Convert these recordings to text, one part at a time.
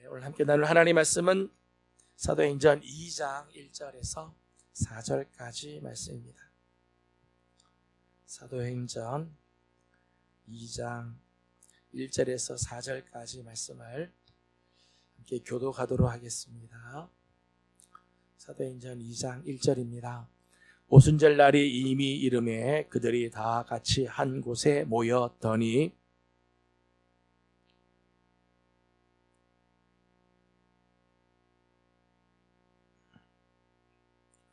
오늘 함께 나눌 하나님의 말씀은 사도행전 2장 1절에서 4절까지 말씀입니다. 사도행전 2장 1절에서 4절까지 말씀을 함께 교독하도록 하겠습니다. 사도행전 2장 1절입니다. 오순절 날이 이미 이름에 그들이 다 같이 한 곳에 모였더니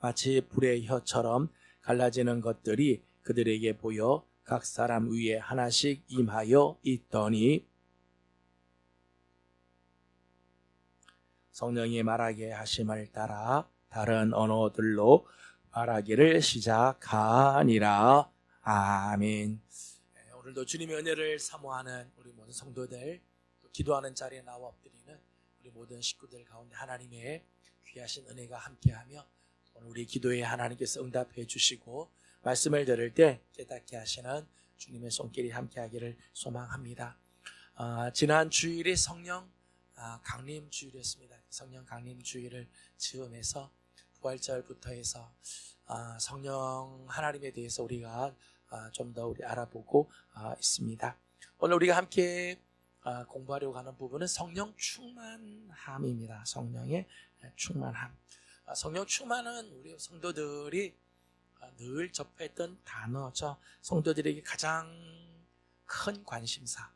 마치 불의 혀처럼 갈라지는 것들이 그들에게 보여 각 사람 위에 하나씩 임하여 있더니 성령이 말하게 하심을 따라 다른 언어들로 말하기를 시작하니라. 아멘. 오늘도 주님의 은혜를 사모하는 우리 모든 성도들, 또 기도하는 자리에 나와 엎드리는 우리 모든 식구들 가운데 하나님의 귀하신 은혜가 함께하며 오늘 우리 기도에 하나님께서 응답해 주시고 말씀을 들을 때 깨닫게 하시는 주님의 손길이 함께하기를 소망합니다. 지난 주일이 성령 강림 주일이었습니다. 성령 강림 주일을 즈음해서 부활절부터 해서 성령 하나님에 대해서 우리가 좀 더 우리 알아보고 있습니다. 오늘 우리가 함께 공부하려고 하는 부분은 성령 충만함입니다. 성령의 충만함. 성령 충만은 우리 성도들이 늘 접했던 단어죠. 성도들에게 가장 큰 관심사.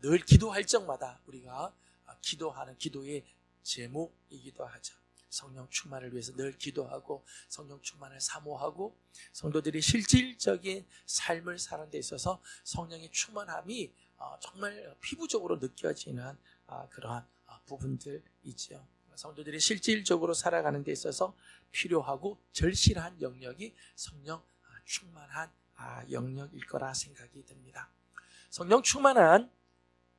늘 기도할 적마다 우리가 기도하는 기도의 제목이기도 하죠. 성령 충만을 위해서 늘 기도하고 성령 충만을 사모하고 성도들이 실질적인 삶을 사는 데 있어서 성령의 충만함이 정말 피부적으로 느껴지는 그러한 부분들이죠. 성도들이 실질적으로 살아가는 데 있어서 필요하고 절실한 영역이 성령 충만한 영역일 거라 생각이 듭니다. 성령 충만한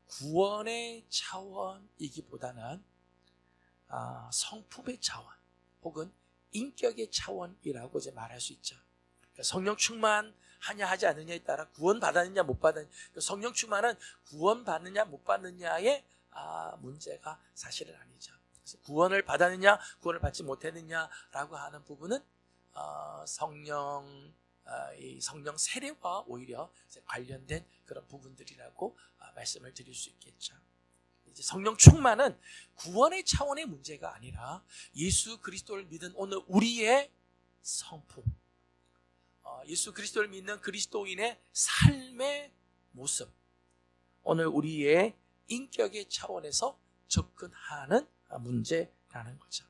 구원의 차원이기보다는 성품의 차원 혹은 인격의 차원이라고 이제 말할 수 있죠. 그러니까 성령 충만하냐 하지 않느냐에 따라 구원 받았느냐 못 받았느냐, 성령 충만은 구원 받느냐 못 받느냐의 문제가 사실은 아니죠. 그래서 구원을 받았느냐 구원을 받지 못했느냐라고 하는 부분은 성령 세례와 오히려 관련된 그런 부분들이라고 말씀을 드릴 수 있겠죠. 이제 성령 충만은 구원의 차원의 문제가 아니라 예수 그리스도를 믿은 오늘 우리의 성품, 예수 그리스도를 믿는 그리스도인의 삶의 모습, 오늘 우리의 인격의 차원에서 접근하는 문제라는 거죠.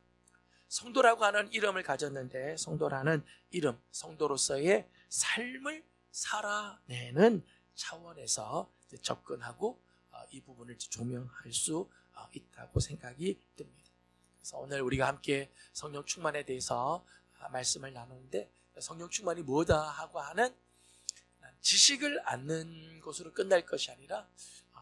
성도라고 하는 이름을 가졌는데 성도라는 이름, 성도로서의 삶을 살아내는 차원에서 접근하고 이 부분을 조명할 수 있다고 생각이 듭니다. 그래서 오늘 우리가 함께 성령 충만에 대해서 말씀을 나누는데 성령 충만이 뭐다 하고 하는 지식을 얻는 것으로 끝날 것이 아니라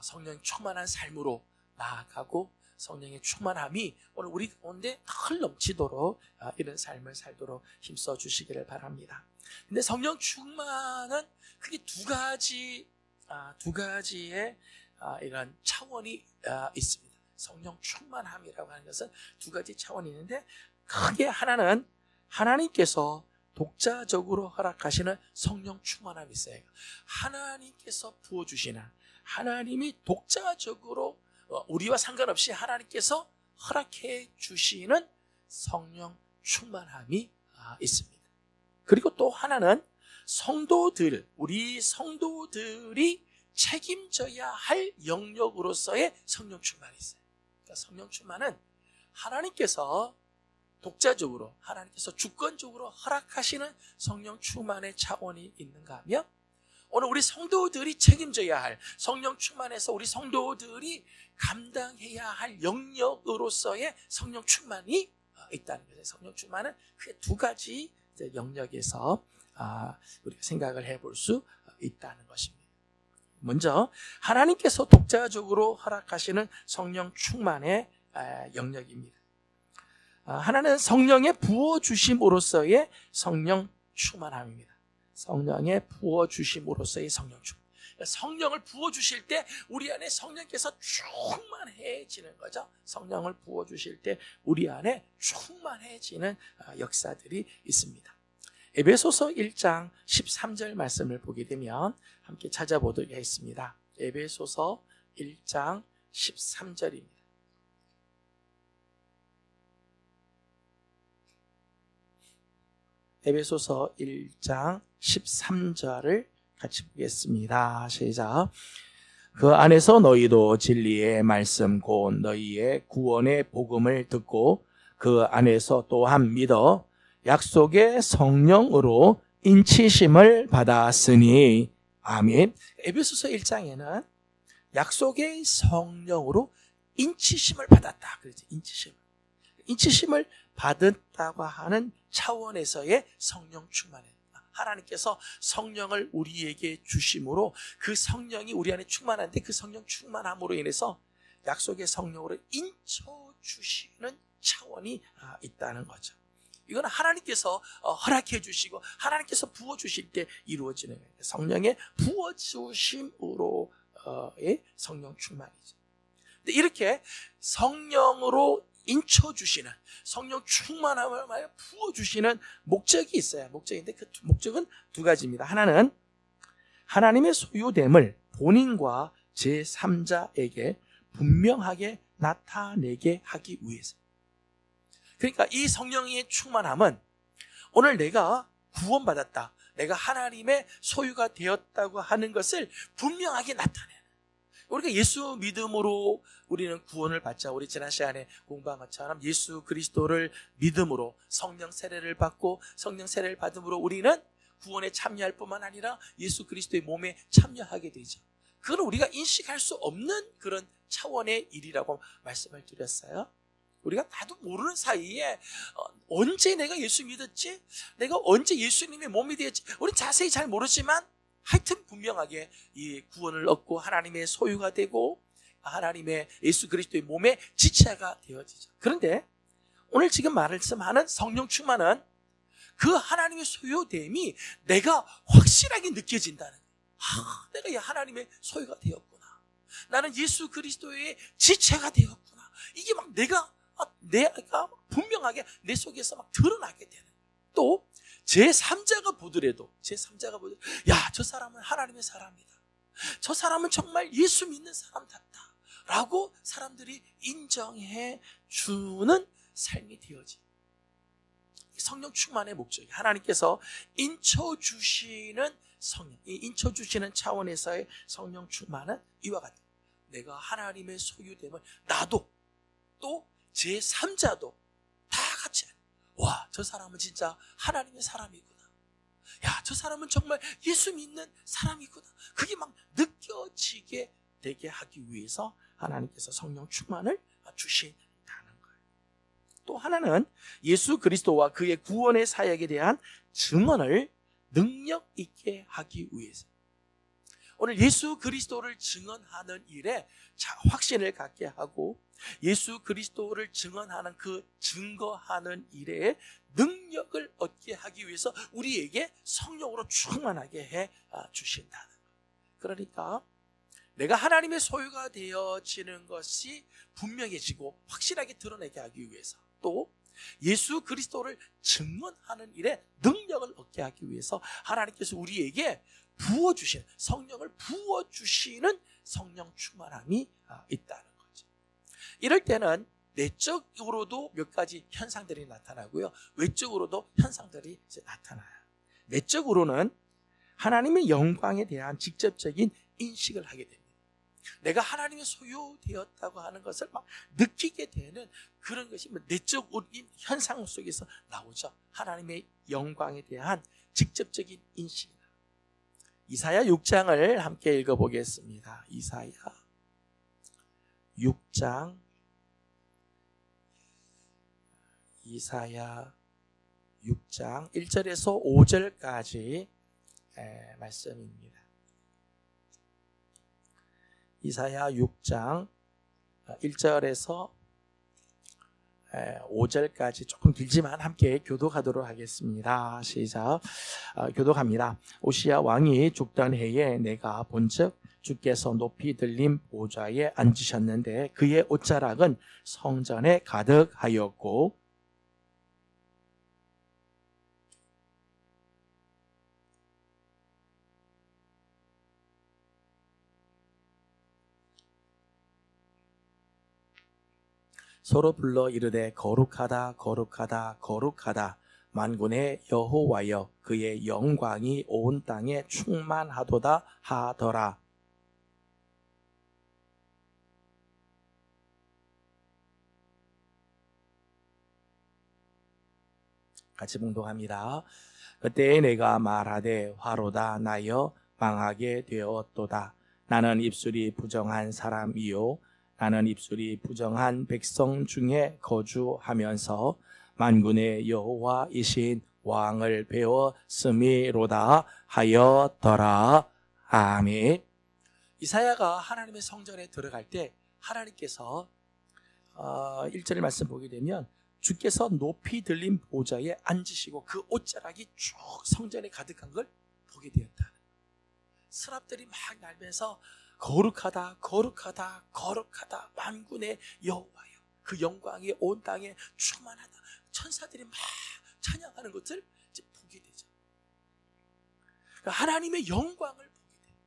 성령 충만한 삶으로 나아가고 성령의 충만함이 오늘 우리 가운데 늘 넘치도록 이런 삶을 살도록 힘써 주시기를 바랍니다. 근데 성령 충만은 크게 두 가지의 이런 차원이 있습니다. 성령 충만함이라고 하는 것은 두 가지 차원이 있는데 크게 하나는 하나님께서 독자적으로 허락하시는 성령 충만함이 있어요. 하나님께서 부어주시는, 하나님이 독자적으로 우리와 상관없이 하나님께서 허락해 주시는 성령 충만함이 있습니다. 그리고 또 하나는 우리 성도들이 책임져야 할 영역으로서의 성령 충만이 있어요. 그러니까 성령 충만은 하나님께서 독자적으로, 하나님께서 주권적으로 허락하시는 성령 충만의 차원이 있는가 하면 오늘 우리 성도들이 책임져야 할, 성령 충만에서 우리 성도들이 감당해야 할 영역으로서의 성령 충만이 있다는 거예요. 성령 충만은 크게 두 가지 영역에서 우리가 생각을 해볼 수 있다는 것입니다. 먼저 하나님께서 독자적으로 허락하시는 성령 충만의 영역입니다. 하나는 성령의 부어주심으로서의 성령 충만함입니다. 성령의 부어주심으로서의 성령 충만. 성령을 부어주실 때 우리 안에 성령께서 충만해지는 거죠. 성령을 부어주실 때 우리 안에 충만해지는 역사들이 있습니다. 에베소서 1장 13절 말씀을 보게 되면 함께 찾아보도록 하겠습니다. 에베소서 1장 13절입니다. 에베소서 1장 13절을 같이 보겠습니다. 시작. 그 안에서 너희도 진리의 말씀 곧 너희의 구원의 복음을 듣고 그 안에서 또한 믿어 약속의 성령으로 인치심을 받았으니 아멘. 에베소서 1장에는 약속의 성령으로 인치심을 받았다. 그렇지. 인치심을 받았다고 하는 차원에서의 성령 충만에 하나님께서 성령을 우리에게 주심으로 그 성령이 우리 안에 충만한데 그 성령 충만함으로 인해서 약속의 성령으로 인쳐 주시는 차원이 있다는 거죠. 이건 하나님께서 허락해 주시고 하나님께서 부어 주실 때 이루어지는 거예요. 성령의 부어 주심으로의 성령 충만이죠. 근데 이렇게 성령으로 인쳐주시는 성령 충만함을 부어주시는 목적이 있어요. 목적인데 그 목적은 두 가지입니다. 하나는 하나님의 소유됨을 본인과 제3자에게 분명하게 나타내게 하기 위해서. 그러니까 이 성령의 충만함은 오늘 내가 구원받았다, 내가 하나님의 소유가 되었다고 하는 것을 분명하게 나타내는, 우리가 예수 믿음으로 우리는 구원을 받자. 우리 지난 시간에 공부한 것처럼 예수 그리스도를 믿음으로 성령 세례를 받고 성령 세례를 받음으로 우리는 구원에 참여할 뿐만 아니라 예수 그리스도의 몸에 참여하게 되죠. 그건 우리가 인식할 수 없는 그런 차원의 일이라고 말씀을 드렸어요. 우리가 나도 모르는 사이에 언제 내가 예수 믿었지? 내가 언제 예수님의 몸이 되었지? 우리는 자세히 잘 모르지만 하여튼 분명하게 이 구원을 얻고 하나님의 소유가 되고 하나님의 예수 그리스도의 몸의 지체가 되어지죠. 그런데 오늘 지금 말씀하는 성령 충만은 그 하나님의 소유됨이 내가 확실하게 느껴진다는 거예요. 내가 하나님의 소유가 되었구나. 나는 예수 그리스도의 지체가 되었구나. 이게 막 내가 분명하게 내 속에서 막 드러나게 되는 거예요. 또 제3자가 보더라도 야, 저 사람은 하나님의 사람이다. 저 사람은 정말 예수 믿는 사람답다 라고 사람들이 인정해 주는 삶이 되어지. 성령 충만의 목적이 하나님께서 인쳐주시는 성령, 이 인쳐주시는 차원에서의 성령 충만은 이와 같다. 내가 하나님의 소유됨을 나도 또 제3자도 다 같이, 와, 저 사람은 진짜 하나님의 사람이구나. 야, 저 사람은 정말 예수 믿는 사람이구나. 그게 막 느껴지게 되게 하기 위해서 하나님께서 성령 충만을 주신다는 거예요. 또 하나는 예수 그리스도와 그의 구원의 사역에 대한 증언을 능력 있게 하기 위해서. 오늘 예수 그리스도를 증언하는 일에 확신을 갖게 하고 예수 그리스도를 증언하는 그 증거하는 일에 능력을 얻게 하기 위해서 우리에게 성령으로 충만하게 해 주신다는 거예요. 그러니까 내가 하나님의 소유가 되어지는 것이 분명해지고 확실하게 드러내게 하기 위해서, 또 예수 그리스도를 증언하는 일에 능력을 얻게 하기 위해서 하나님께서 우리에게 부어주시는, 성령을 부어주시는 성령 충만함이 있다는 거죠. 이럴 때는 내적으로도 몇 가지 현상들이 나타나고요, 외적으로도 현상들이 나타나요. 내적으로는 하나님의 영광에 대한 직접적인 인식을 하게 됩니다. 내가 하나님의 소유되었다고 하는 것을 막 느끼게 되는 그런 것이 내적 현상 속에서 나오죠. 하나님의 영광에 대한 직접적인 인식이다. 이사야 6장을 함께 읽어보겠습니다. 이사야 6장, 이사야 6장 1절에서 5절까지 말씀입니다. 이사야 6장 1절에서 5절까지 조금 길지만 함께 교독하도록 하겠습니다. 시작. 교독합니다. 오시야 왕이 죽던 해에 내가 본즉 주께서 높이 들린 보좌에 앉으셨는데 그의 옷자락은 성전에 가득하였고 서로 불러 이르되 거룩하다 거룩하다 거룩하다 만군의 여호와여 그의 영광이 온 땅에 충만하도다 하더라. 같이 봉독합니다. 그때 내가 말하되 화로다 나여 망하게 되었도다. 나는 입술이 부정한 사람이요 나는 입술이 부정한 백성 중에 거주하면서 만군의 여호와이신 왕을 배웠음이로다 하였더라. 아멘. 이사야가 하나님의 성전에 들어갈 때 하나님께서 1절의 말씀 보게 되면 주께서 높이 들린 보좌에 앉으시고 그 옷자락이 쭉 성전에 가득한 걸 보게 되었다. 스랍들이 막 날면서 거룩하다 거룩하다 거룩하다 만군의 여호와여 그 영광이 온 땅에 충만하다. 천사들이 막 찬양하는 것을 이제 보게 되죠. 하나님의 영광을 보게 돼요.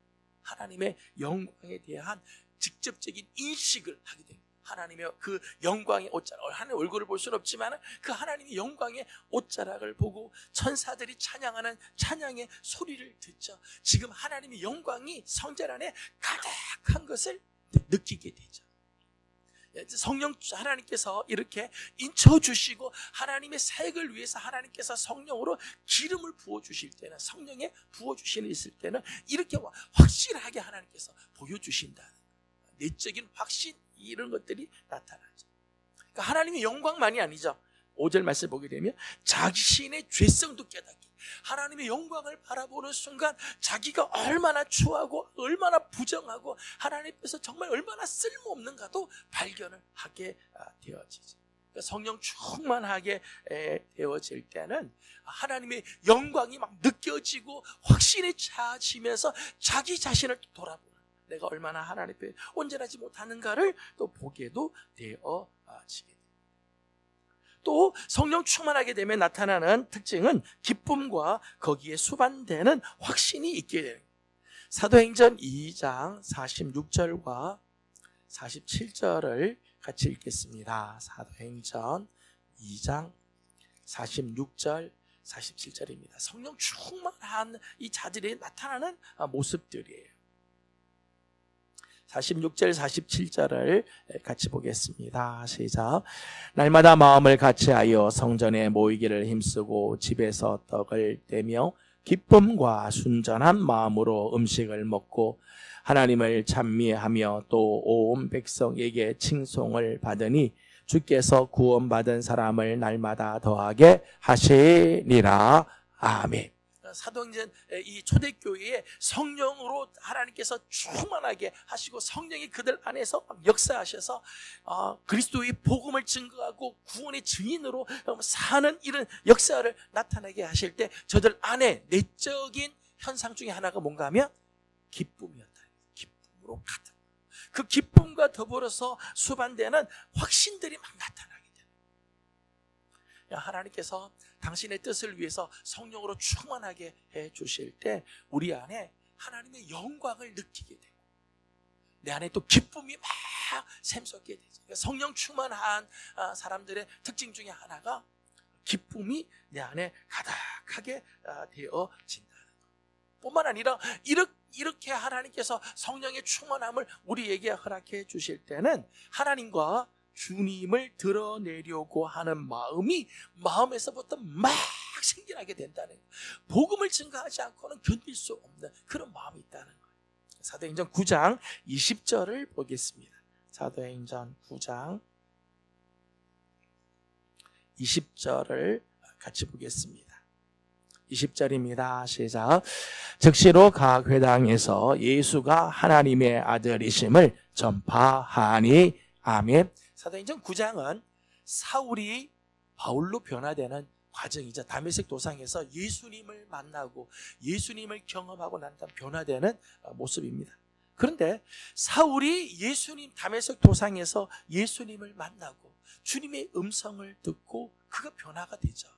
하나님의 영광에 대한 직접적인 인식을 하게 됩니다. 하나님의 그 영광의 옷자락, 하나님의 얼굴을 볼 수는 없지만 그 하나님의 영광의 옷자락을 보고 천사들이 찬양하는 찬양의 소리를 듣죠. 지금 하나님의 영광이 성전 안에 가득한 것을 느끼게 되죠. 성령 하나님께서 이렇게 인쳐주시고 하나님의 사역을 위해서 하나님께서 성령으로 기름을 부어주실 때는, 성령에 부어주시는 있을 때는 이렇게 확실하게 하나님께서 보여주신다는 내적인 확신, 이런 것들이 나타나죠. 그러니까 하나님의 영광만이 아니죠. 5절 말씀 보게 되면 자신의 죄성도 깨닫기, 하나님의 영광을 바라보는 순간 자기가 얼마나 추하고 얼마나 부정하고 하나님 앞에서 정말 얼마나 쓸모없는가도 발견을 하게 되어지죠. 그러니까 성령 충만하게 되어질 때는 하나님의 영광이 막 느껴지고 확신에 차지면서 자기 자신을 돌아보는, 내가 얼마나 하나님 앞에 온전하지 못하는가를 또 보게도 되어지게 됩니다. 또 성령 충만하게 되면 나타나는 특징은 기쁨과 거기에 수반되는 확신이 있게 되는 거예요. 사도행전 2장 46절과 47절을 같이 읽겠습니다. 사도행전 2장 46절 47절입니다. 성령 충만한 이 자들이 나타나는 모습들이에요. 46절 47절을 같이 보겠습니다. 시작. 날마다 마음을 같이하여 성전에 모이기를 힘쓰고 집에서 떡을 떼며 기쁨과 순전한 마음으로 음식을 먹고 하나님을 찬미하며 또 온 백성에게 칭송을 받으니 주께서 구원받은 사람을 날마다 더하게 하시니라. 아멘. 사도행전 이 초대교회에 성령으로 하나님께서 충만하게 하시고 성령이 그들 안에서 역사하셔서 그리스도의 복음을 증거하고 구원의 증인으로 사는 이런 역사를 나타나게 하실 때 저들 안에 내적인 현상 중에 하나가 뭔가 하면 기쁨이었다. 기쁨으로 가득. 그 기쁨과 더불어서 수반되는 확신들이 막 나타나게 돼요. 하나님께서 당신의 뜻을 위해서 성령으로 충만하게 해주실 때 우리 안에 하나님의 영광을 느끼게 되고 내 안에 또 기쁨이 막 샘솟게 되죠. 그러니까 성령 충만한 사람들의 특징 중에 하나가 기쁨이 내 안에 가득하게 되어진다는 것. 뿐만 아니라 이렇게 하나님께서 성령의 충만함을 우리에게 허락해 주실 때는 하나님과 주님을 드러내려고 하는 마음이 마음에서부터 막 생겨나게 된다는 거예요. 복음을 증거하지 않고는 견딜 수 없는 그런 마음이 있다는 거예요. 사도행전 9장 20절을 보겠습니다. 사도행전 9장 20절을 같이 보겠습니다. 20절입니다. 시작. 즉시로 각 회당에서 예수가 하나님의 아들이심을 전파하니. 아멘. 사도행전 9장은 사울이 바울로 변화되는 과정이죠. 다메섹 도상에서 예수님을 만나고 예수님을 경험하고 난 다음 변화되는 모습입니다. 그런데 사울이 다메섹 도상에서 예수님을 만나고 주님의 음성을 듣고 그가 변화가 되죠.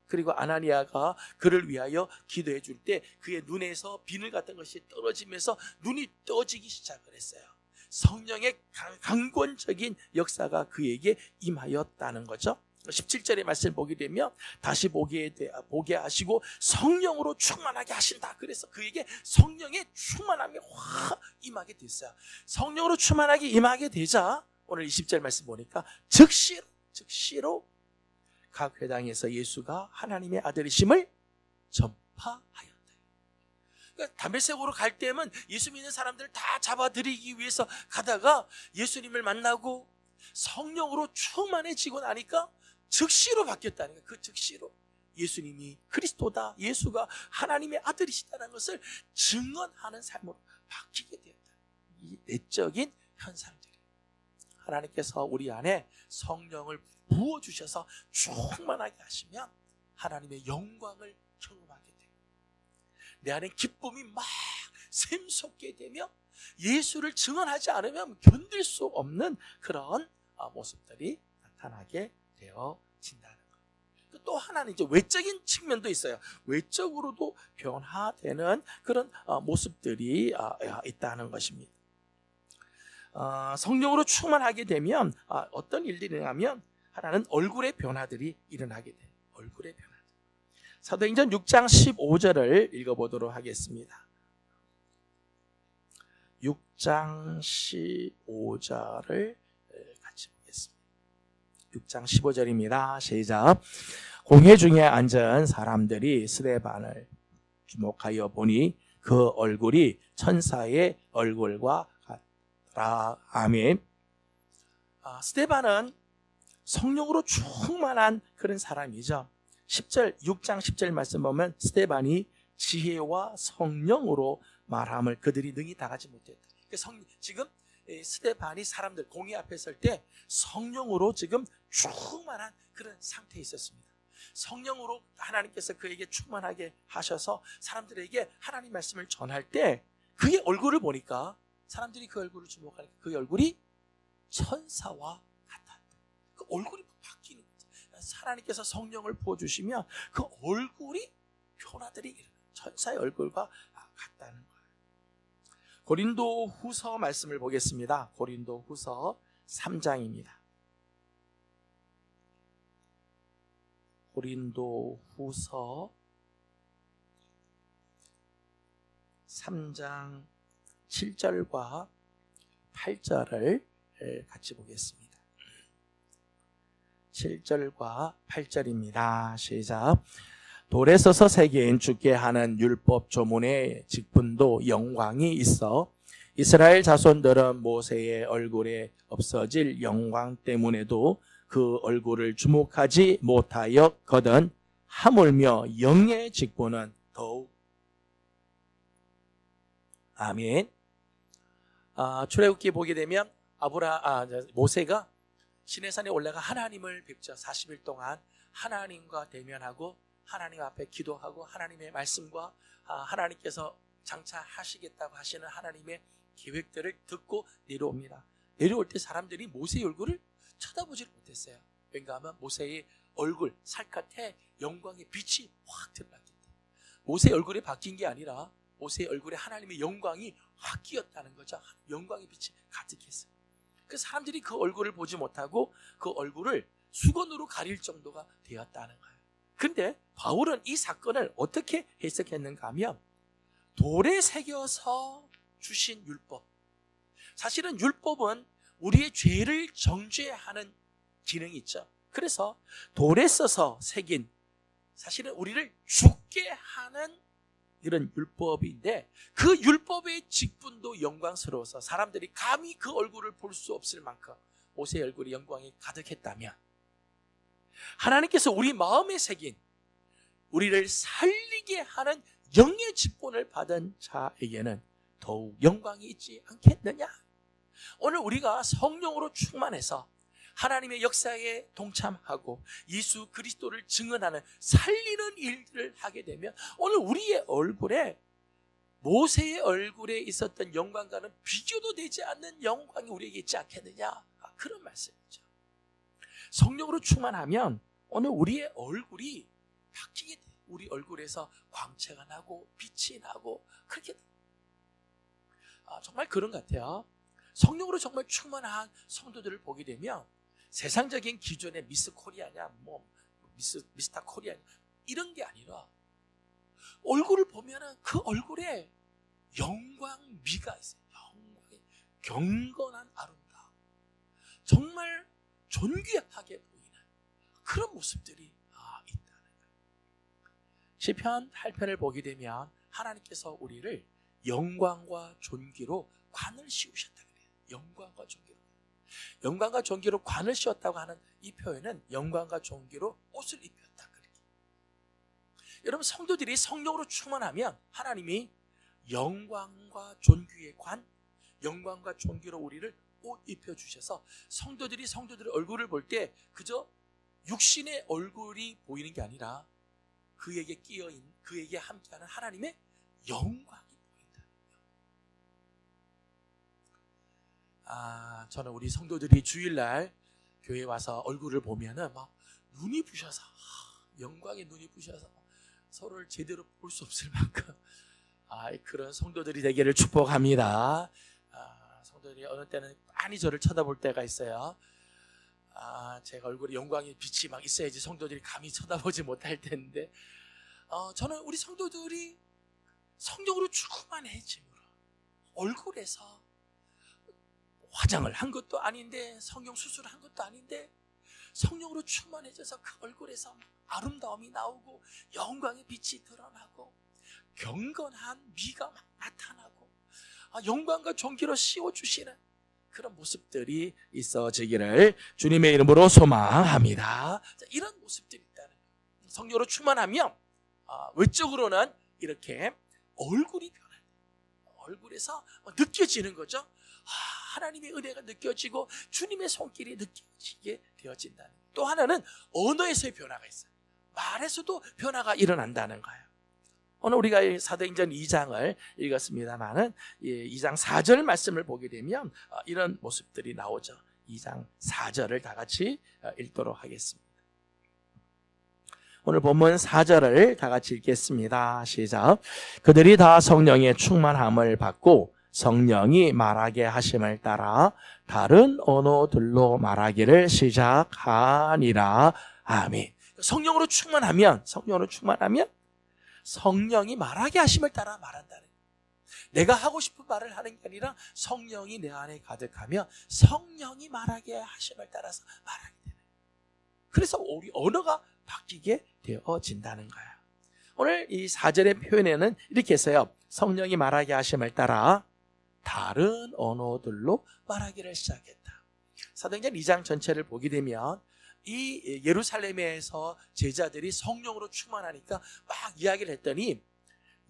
그리고 아나니아가 그를 위하여 기도해 줄 때 그의 눈에서 비늘 같은 것이 떨어지면서 눈이 떠지기 시작을 했어요. 성령의 강권적인 역사가 그에게 임하였다는 거죠. 17절의 말씀을 보게 되면 다시 보게 하시고 성령으로 충만하게 하신다. 그래서 그에게 성령의 충만함이 확 임하게 됐어요. 성령으로 충만하게 임하게 되자 오늘 20절 말씀 보니까 즉시로 각 회당에서 예수가 하나님의 아들이심을 전파하였다. 그러니까 다메섹으로 갈 때면 예수 믿는 사람들을 다 잡아들이기 위해서 가다가 예수님을 만나고 성령으로 충만해지고 나니까 즉시로 바뀌었다는 거예요. 그 즉시로 예수님이 그리스도다, 예수가 하나님의 아들이시다는 것을 증언하는 삶으로 바뀌게 되었다. 이 내적인 현상들이 하나님께서 우리 안에 성령을 부어주셔서 충만하게 하시면 하나님의 영광을 경험하게 돼요. 내 안에 기쁨이 막 샘솟게 되며 예수를 증언하지 않으면 견딜 수 없는 그런 모습들이 나타나게 되어진다는 거예요. 또 하나는 이제 외적인 측면도 있어요. 외적으로도 변화되는 그런 모습들이 있다는 것입니다. 성령으로 충만하게 되면 어떤 일들이 일어나면 하나는 얼굴의 변화들이 일어나게 돼요. 얼굴의 변화들. 사도행전 6장 15절을 읽어보도록 하겠습니다. 6장 15절을 같이 보겠습니다. 6장 15절입니다. 시작. 공회 중에 앉은 사람들이 스데반을 주목하여 보니 그 얼굴이 천사의 얼굴과 같더라. 아멘. 스데반은 성령으로 충만한 그런 사람이죠. 6장 10절 말씀 보면 스데반이 지혜와 성령으로 말함을 그들이 능히 당하지 못했다. 지금 스데반이 사람들 공회 앞에 설 때 성령으로 지금 충만한 그런 상태에 있었습니다. 성령으로 하나님께서 그에게 충만하게 하셔서 사람들에게 하나님 말씀을 전할 때 그의 얼굴을 보니까 사람들이 그 얼굴을 주목하니까 그 얼굴이 천사와 같았다. 그 얼굴이 바뀌는 거죠. 하나님께서 성령을 부어주시면 그 얼굴이 변화들이 일어나요. 천사의 얼굴과 같다는 거예요. 고린도 후서 말씀을 보겠습니다. 고린도 후서 3장입니다. 고린도 후서 3장 7절과 8절을 같이 보겠습니다. 7절과 8절입니다. 시작. 돌에 써서 새긴 주께 하는 율법 조문의 직분도 영광이 있어 이스라엘 자손들은 모세의 얼굴에 없어질 영광 때문에도 그 얼굴을 주목하지 못하였거든 하물며 영의 직분은 더욱. 아멘. 출애굽기 보게 되면 모세가 시내산에 올라가 하나님을 뵙죠. 40일 동안 하나님과 대면하고 하나님 앞에 기도하고 하나님의 말씀과 하나님께서 장차 하시겠다고 하시는 하나님의 계획들을 듣고 내려옵니다. 내려올 때 사람들이 모세의 얼굴을 쳐다보지 못했어요. 왜냐하면 모세의 얼굴, 살갗에 영광의 빛이 확 드러났기 때문에. 모세의 얼굴이 바뀐 게 아니라 모세의 얼굴에 하나님의 영광이 확 끼었다는 거죠. 영광의 빛이 가득했어요. 그 사람들이 그 얼굴을 보지 못하고 그 얼굴을 수건으로 가릴 정도가 되었다는 거예요. 그런데 바울은 이 사건을 어떻게 해석했는가 하면 돌에 새겨서 주신 율법. 사실은 율법은 우리의 죄를 정죄하는 기능이 있죠. 그래서 돌에 써서 새긴 사실은 우리를 죽게 하는 이런 율법인데 그 율법의 직분도 영광스러워서 사람들이 감히 그 얼굴을 볼 수 없을 만큼 모세의 얼굴이 영광이 가득했다면 하나님께서 우리 마음에 새긴 우리를 살리게 하는 영의 직분을 받은 자에게는 더욱 영광이 있지 않겠느냐? 오늘 우리가 성령으로 충만해서 하나님의 역사에 동참하고 예수 그리스도를 증언하는 살리는 일들을 하게 되면 오늘 우리의 얼굴에 모세의 얼굴에 있었던 영광과는 비교도 되지 않는 영광이 우리에게 있지 않겠느냐, 그런 말씀이죠. 성령으로 충만하면 오늘 우리의 얼굴이 바뀌게 돼요. 우리 얼굴에서 광채가 나고 빛이 나고 그렇게 돼요. 정말 그런 것 같아요. 성령으로 정말 충만한 성도들을 보게 되면 세상적인 기준의 미스 코리아냐, 미스터 코리아냐 이런 게 아니라 얼굴을 보면은 그 얼굴에 영광미가 있어요. 영광의 경건한 아름다움, 정말 존귀하게 보이는 그런 모습들이 있다는 거예요. 시편 8편을 보게 되면 하나님께서 우리를 영광과 존귀로 관을 씌우셨다 그래요. 영광과 존귀로. 영광과 존귀로 관을 씌웠다고 하는 이 표현은 영광과 존귀로 옷을 입혔다 그래요. 여러분, 성도들이 성령으로 충만하면 하나님이 영광과 존귀의 관, 영광과 존귀로 우리를 옷 입혀주셔서 성도들이 성도들의 얼굴을 볼 때 그저 육신의 얼굴이 보이는 게 아니라 그에게 끼어있는, 그에게 함께하는 하나님의 영광이 보인다. 저는 우리 성도들이 주일날 교회에 와서 얼굴을 보면은 막 눈이 부셔서, 영광의 눈이 부셔서 서로를 제대로 볼 수 없을 만큼 그런 성도들이 되기를 축복합니다. 성도들이 어느 때는 많이 저를 쳐다볼 때가 있어요. 제가 얼굴에 영광의 빛이 막 있어야지 성도들이 감히 쳐다보지 못할 텐데, 저는 우리 성도들이 성령으로 충만해짐으로 얼굴에서 화장을 한 것도 아닌데, 성령 수술을 한 것도 아닌데, 성령으로 충만해져서 그 얼굴에서 아름다움이 나오고 영광의 빛이 드러나고 경건한 미가 막 나타나고 영광과 존귀로 씌워주시는 그런 모습들이 있어지기를 주님의 이름으로 소망합니다. 이런 모습들이 있다는 거예요. 성령으로 충만하면 외적으로는 이렇게 얼굴이 변해요. 얼굴에서 느껴지는 거죠. 하나님의 은혜가 느껴지고 주님의 손길이 느껴지게 되어진다는 거예요. 또 하나는 언어에서의 변화가 있어요. 말에서도 변화가 일어난다는 거예요. 오늘 우리가 사도행전 2장을 읽었습니다만은 2장 4절 말씀을 보게 되면 이런 모습들이 나오죠. 2장 4절을 다 같이 읽도록 하겠습니다. 오늘 본문 4절을 다 같이 읽겠습니다. 시작. 그들이 다 성령의 충만함을 받고 성령이 말하게 하심을 따라 다른 언어들로 말하기를 시작하니라. 아멘. 성령으로 충만하면 성령이 말하게 하심을 따라 말한다는 거예요. 내가 하고 싶은 말을 하는 게 아니라 성령이 내 안에 가득하며 성령이 말하게 하심을 따라서 말하게 되는 거예요. 그래서 우리 언어가 바뀌게 되어진다는 거예요. 오늘 이 4절의 표현에는 이렇게 했어요. 성령이 말하게 하심을 따라 다른 언어들로 말하기를 시작했다. 사도행전 2장 전체를 보게 되면 이 예루살렘에서 제자들이 성령으로 충만하니까 막 이야기를 했더니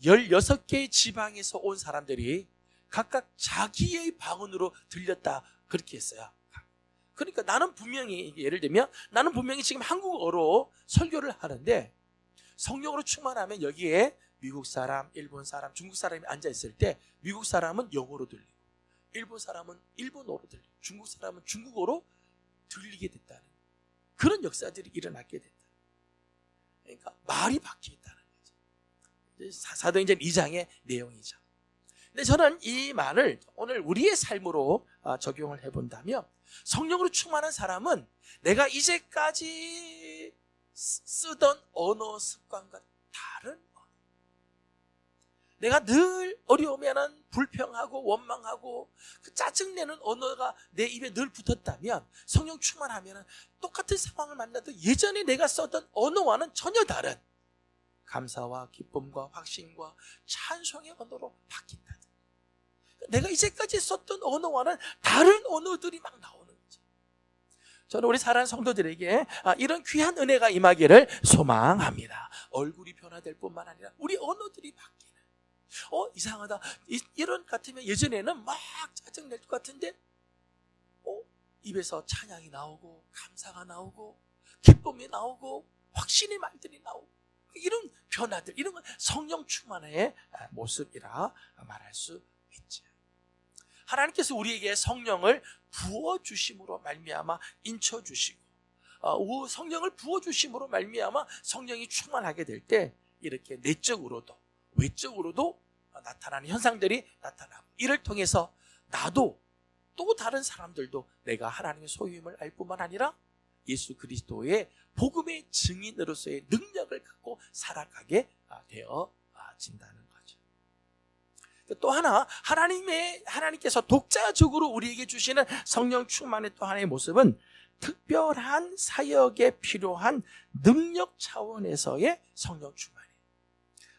16개의 지방에서 온 사람들이 각각 자기의 방언으로 들렸다 그렇게 했어요. 그러니까 나는 분명히, 예를 들면 나는 분명히 지금 한국어로 설교를 하는데 성령으로 충만하면 여기에 미국 사람, 일본 사람, 중국 사람이 앉아있을 때 미국 사람은 영어로 들리고 일본 사람은 일본어로 들리고 중국 사람은 중국어로 들리게 됐다는 그런 역사들이 일어났게 됐다. 그러니까 말이 바뀌었다는 거죠. 사도행전 2장의 내용이죠. 근데 저는 이 말을 오늘 우리의 삶으로 적용을 해본다면 성령으로 충만한 사람은 내가 이제까지 쓰던 언어 습관과 다른 언어, 내가 늘 어려우면 불평하고 원망하고 그 짜증내는 언어가 내 입에 늘 붙었다면 성령 충만하면 똑같은 상황을 만나도 예전에 내가 썼던 언어와는 전혀 다른 감사와 기쁨과 확신과 찬송의 언어로 바뀐다. 내가 이제까지 썼던 언어와는 다른 언어들이 막 나오는 거죠. 저는 우리 사랑하는 성도들에게 이런 귀한 은혜가 임하기를 소망합니다. 얼굴이 변화될 뿐만 아니라 우리 언어들이 바뀌는. 이상하다. 이런 같으면 예전에는 막 짜증낼 것 같은데 입에서 찬양이 나오고 감사가 나오고 기쁨이 나오고 확신의 말들이 나오고 이런 변화들, 이런 건 성령 충만의 모습이라 말할 수 있죠. 하나님께서 우리에게 성령을 부어주심으로 말미암아 인쳐주시고 성령을 부어주심으로 말미암아 성령이 충만하게 될 때 이렇게 내적으로도 외적으로도 나타나는 현상들이 나타나고, 이를 통해서 나도 또 다른 사람들도 내가 하나님의 소유임을 알 뿐만 아니라 예수 그리스도의 복음의 증인으로서의 능력을 갖고 살아가게 되어진다는 거죠. 또 하나, 하나님께서 독자적으로 우리에게 주시는 성령 충만의 또 하나의 모습은 특별한 사역에 필요한 능력 차원에서의 성령 충만이에요.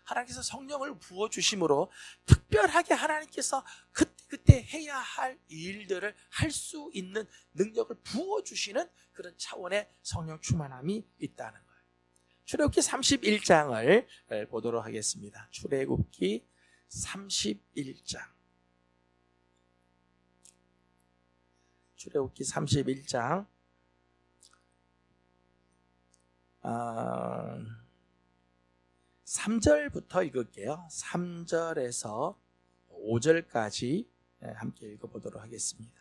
하나님께서 성령을 부어주심으로 특별하게 하나님께서 그때 해야 할 일들을 할 수 있는 능력을 부어주시는 그런 차원의 성령 충만함이 있다는 거예요. 출애굽기 31장을 보도록 하겠습니다. 출애굽기 31장. 출애굽기 31장 3절부터 읽을게요. 3절에서 5절까지 함께 읽어보도록 하겠습니다.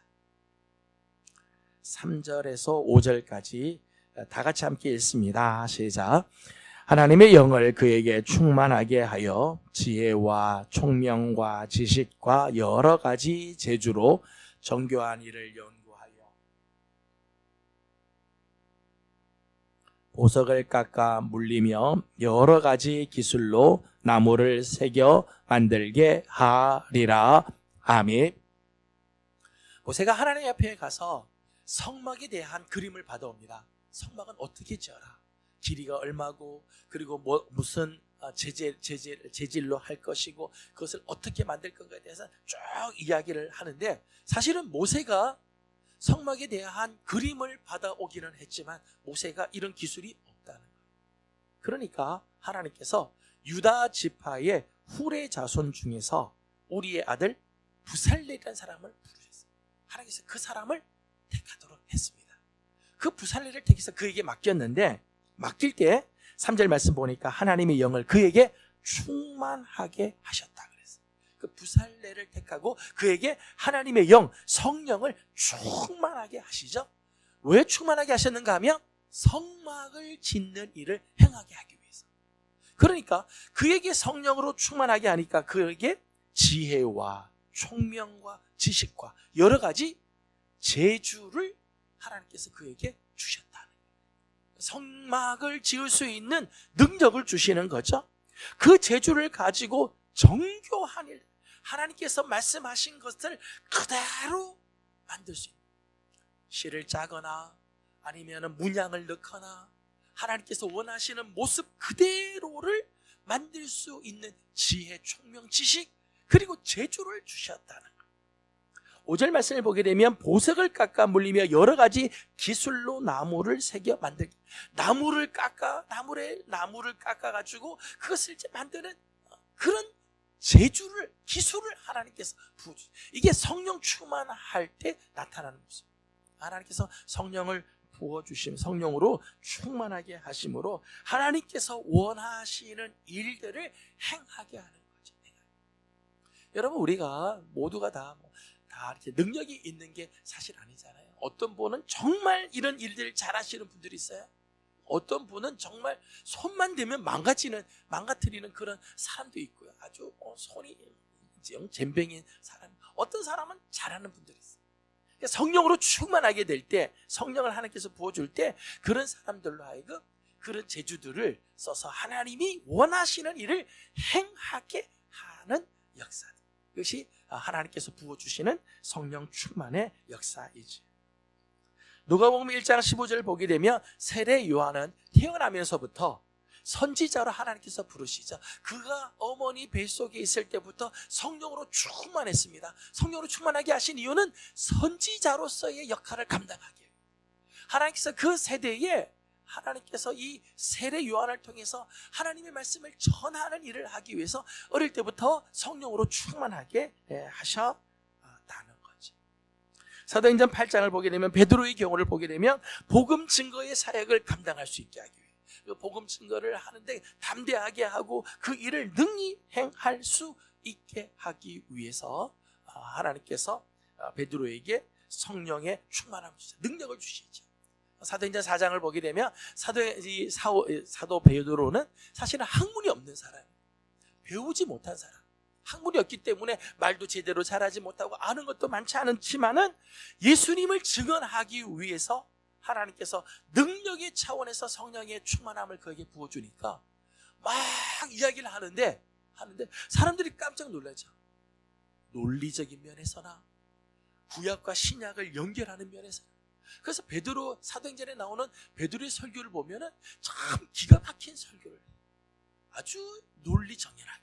3절에서 5절까지 다 같이 함께 읽습니다. 시작. 하나님의 영을 그에게 충만하게 하여 지혜와 총명과 지식과 여러 가지 재주로 정교한 일을 연구하여 보석을 깎아 물리며 여러 가지 기술로 나무를 새겨 만들게 하리라. 아멘. 모세가 하나님 앞에 가서 성막에 대한 그림을 받아옵니다. 성막은 어떻게 지어라, 길이가 얼마고, 그리고 무슨 재질로 할 것이고, 그것을 어떻게 만들 건가에 대해서 쭉 이야기를 하는데, 사실은 모세가 성막에 대한 그림을 받아오기는 했지만 모세가 이런 기술이 없다는 거예요. 그러니까 하나님께서 유다 지파의 훌의 자손 중에서 우리의 아들 부살렐이라는 사람을 부르셨어요. 하나님께서 그 사람을 택하도록 했습니다. 그 부살렐을 택해서 그에게 맡겼는데, 맡길 때 3절 말씀 보니까 하나님의 영을 그에게 충만하게 하셨다 그랬어요. 그 부살렐을 택하고 그에게 하나님의 영, 성령을 충만하게 하시죠. 왜 충만하게 하셨는가 하면 성막을 짓는 일을 행하게 하기 위해서. 그러니까 그에게 성령으로 충만하게 하니까 그에게 지혜와 총명과 지식과 여러 가지 재주를 하나님께서 그에게 주셨다는 거예요. 성막을 지을 수 있는 능력을 주시는 거죠. 그 재주를 가지고 정교한 일, 하나님께서 말씀하신 것을 그대로 만들 수 있는, 실을 짜거나 아니면 문양을 넣거나 하나님께서 원하시는 모습 그대로를 만들 수 있는 지혜, 총명, 지식, 그리고 재주를 주셨다는 거예요. 5절 말씀을 보게 되면 보석을 깎아 물리며 여러 가지 기술로 나무를 새겨 만들기. 나무를 깎아가지고 그것을 이제 만드는 그런 재주를, 기술을 하나님께서 부어주세요. 이게 성령 충만할 때 나타나는 모습. 하나님께서 성령을 부어주시면 성령으로 충만하게 하심으로 하나님께서 원하시는 일들을 행하게 하는 거죠. 여러분, 우리가 모두가 다 이렇게 능력이 있는 게 사실 아니잖아요. 어떤 분은 정말 이런 일들을 잘하시는 분들이 있어요. 어떤 분은 정말 손만 대면 망가뜨리는 그런 사람도 있고요. 아주 손이 젬병인 사람, 어떤 사람은 잘하는 분들이 있어요. 그러니까 성령으로 충만하게 될 때, 성령을 하나님께서 부어줄 때 그런 사람들로 하여금 그런 재주들을 써서 하나님이 원하시는 일을 행하게 하는 역사. 이것이 하나님께서 부어주시는 성령 충만의 역사이지. 누가복음 1장 15절을 보게 되면 세례 요한은 태어나면서부터 선지자로 하나님께서 부르시죠. 그가 어머니 뱃속에 있을 때부터 성령으로 충만했습니다. 성령으로 충만하게 하신 이유는 선지자로서의 역할을 감당하기 위해서. 하나님께서 그 세대에 하나님께서 이 세례 요한을 통해서 하나님의 말씀을 전하는 일을 하기 위해서 어릴 때부터 성령으로 충만하게 하셨다는 거죠. 사도행전 8장을 보게 되면 베드로의 경우를 보게 되면 복음 증거의 사역을 감당할 수 있게 하기 위해 그 복음 증거를 하는데 담대하게 하고 그 일을 능히 행할 수 있게 하기 위해서 하나님께서 베드로에게 성령의 충만함을 주시죠. 능력을 주시죠. 사도행전 4장을 보게 되면 사도 베드로는 사실은 학문이 없는 사람, 배우지 못한 사람, 학문이 없기 때문에 말도 제대로 잘하지 못하고 아는 것도 많지 않지만은 예수님을 증언하기 위해서 하나님께서 능력의 차원에서 성령의 충만함을 그에게 부어주니까 막 이야기를 하는데 사람들이 깜짝 놀라죠. 논리적인 면에서나 구약과 신약을 연결하는 면에서나. 그래서 베드로 사도행전에 나오는 베드로의 설교를 보면은 참 기가 막힌 설교를 아주 논리정연하게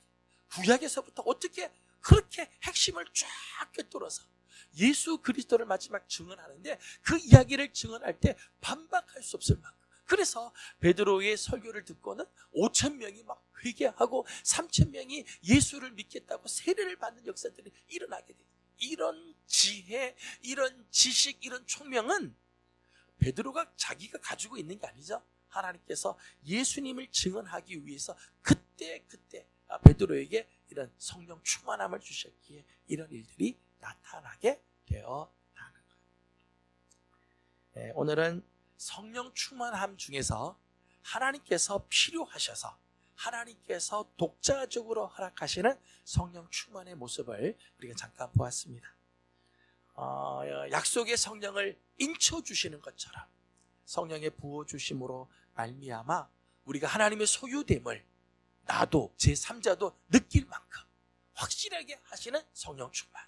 구약에서부터 어떻게 그렇게 핵심을 쫙 꿰뚫어서 예수 그리스도를 마지막 증언하는데 그 이야기를 증언할 때 반박할 수 없을 만큼. 그래서 베드로의 설교를 듣고는 5,000명이 막 회개하고 3,000명이 예수를 믿겠다고 세례를 받는 역사들이 일어나게 돼요. 이런 지혜, 이런 지식, 이런 총명은 베드로가 자기가 가지고 있는 게 아니죠. 하나님께서 예수님을 증언하기 위해서 그때 베드로에게 이런 성령 충만함을 주셨기에 이런 일들이 나타나게 되었다는 거예요. 오늘은 성령 충만함 중에서 하나님께서 필요하셔서 하나님께서 독자적으로 허락하시는 성령 충만의 모습을 우리가 잠깐 보았습니다. 약속의 성령을 인쳐주시는 것처럼 성령의 부어주심으로 말미암아 우리가 하나님의 소유됨을 나도 제3자도 느낄 만큼 확실하게 하시는 성령 충만,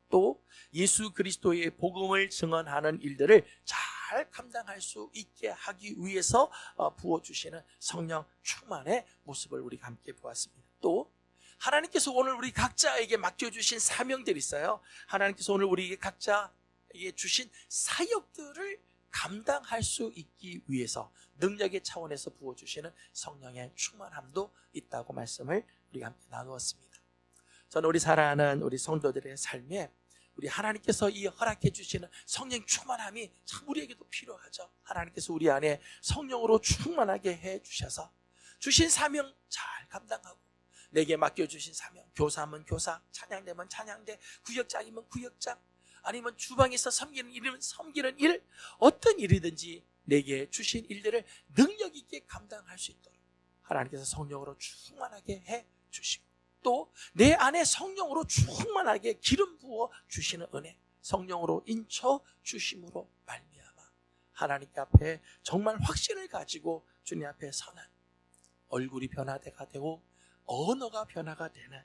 또 예수 그리스도의 복음을 증언하는 일들을 잘 감당할 수 있게 하기 위해서 부어주시는 성령 충만의 모습을 우리가 함께 보았습니다. 또 하나님께서 오늘 우리 각자에게 맡겨주신 사명들이 있어요. 하나님께서 오늘 우리 각자에게 주신 사역들을 감당할 수 있기 위해서 능력의 차원에서 부어주시는 성령의 충만함도 있다고 말씀을 우리가 함께 나누었습니다. 저는 우리 사랑하는 우리 성도들의 삶에 우리 하나님께서 이 허락해 주시는 성령 충만함이 참 우리에게도 필요하죠. 하나님께서 우리 안에 성령으로 충만하게 해 주셔서 주신 사명 잘 감당하고, 내게 맡겨주신 사명, 교사면 교사, 찬양대면 찬양대, 구역장이면 구역장, 아니면 주방에서 섬기는 일이면 섬기는 일, 어떤 일이든지 내게 주신 일들을 능력 있게 감당할 수 있도록 하나님께서 성령으로 충만하게 해 주시고, 또 내 안에 성령으로 충만하게 기름 부어 주시는 은혜, 성령으로 인쳐 주심으로 말미암아 하나님 앞에 정말 확신을 가지고 주님 앞에 서는, 얼굴이 변화가 되고 언어가 변화가 되는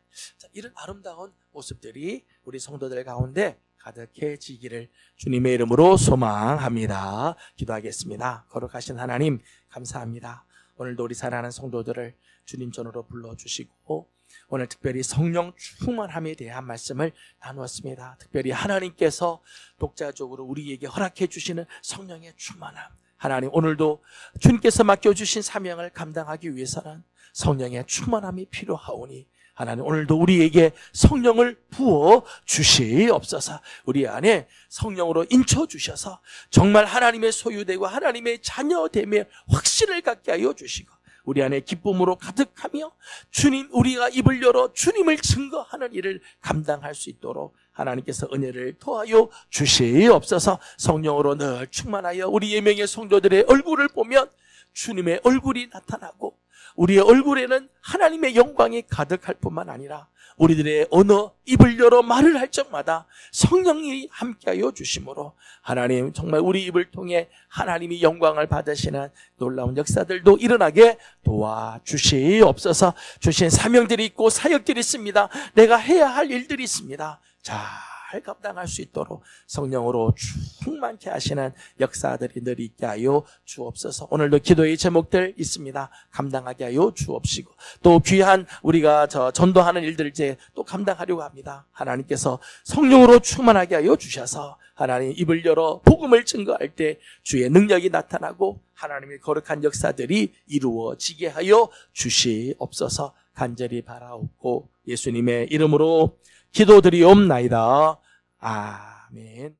이런 아름다운 모습들이 우리 성도들 가운데 가득해지기를 주님의 이름으로 소망합니다. 기도하겠습니다. 거룩하신 하나님 감사합니다. 오늘도 우리 사랑하는 성도들을 주님 전으로 불러주시고 오늘 특별히 성령 충만함에 대한 말씀을 나누었습니다. 특별히 하나님께서 독자적으로 우리에게 허락해 주시는 성령의 충만함, 하나님 오늘도 주님께서 맡겨주신 사명을 감당하기 위해서는 성령의 충만함이 필요하오니 하나님 오늘도 우리에게 성령을 부어 주시옵소서. 우리 안에 성령으로 인쳐 주셔서 정말 하나님의 소유되고 하나님의 자녀됨의 확신을 갖게 하여 주시고 우리 안에 기쁨으로 가득하며 주님, 우리가 입을 열어 주님을 증거하는 일을 감당할 수 있도록 하나님께서 은혜를 토하여 주시옵소서. 성령으로 늘 충만하여 우리 예명의 성도들의 얼굴을 보면 주님의 얼굴이 나타나고 우리의 얼굴에는 하나님의 영광이 가득할 뿐만 아니라 우리들의 언어, 입을 열어 말을 할 적마다 성령이 함께하여 주심으로 하나님 정말 우리 입을 통해 하나님이 영광을 받으시는 놀라운 역사들도 일어나게 도와주시옵소서. 주신 사명들이 있고 사역들이 있습니다. 내가 해야 할 일들이 있습니다. 잘 감당할 수 있도록 성령으로 충만케 하시는 역사들이 늘 있게 하여 주옵소서. 오늘도 기도의 제목들 있습니다. 감당하게 하여 주옵시고 또 귀한 우리가 전도하는 일들 이제 또 감당하려고 합니다. 하나님께서 성령으로 충만하게 하여 주셔서 하나님 입을 열어 복음을 증거할 때 주의 능력이 나타나고 하나님의 거룩한 역사들이 이루어지게 하여 주시옵소서. 간절히 바라옵고 예수님의 이름으로 기도드리옵나이다. 아멘.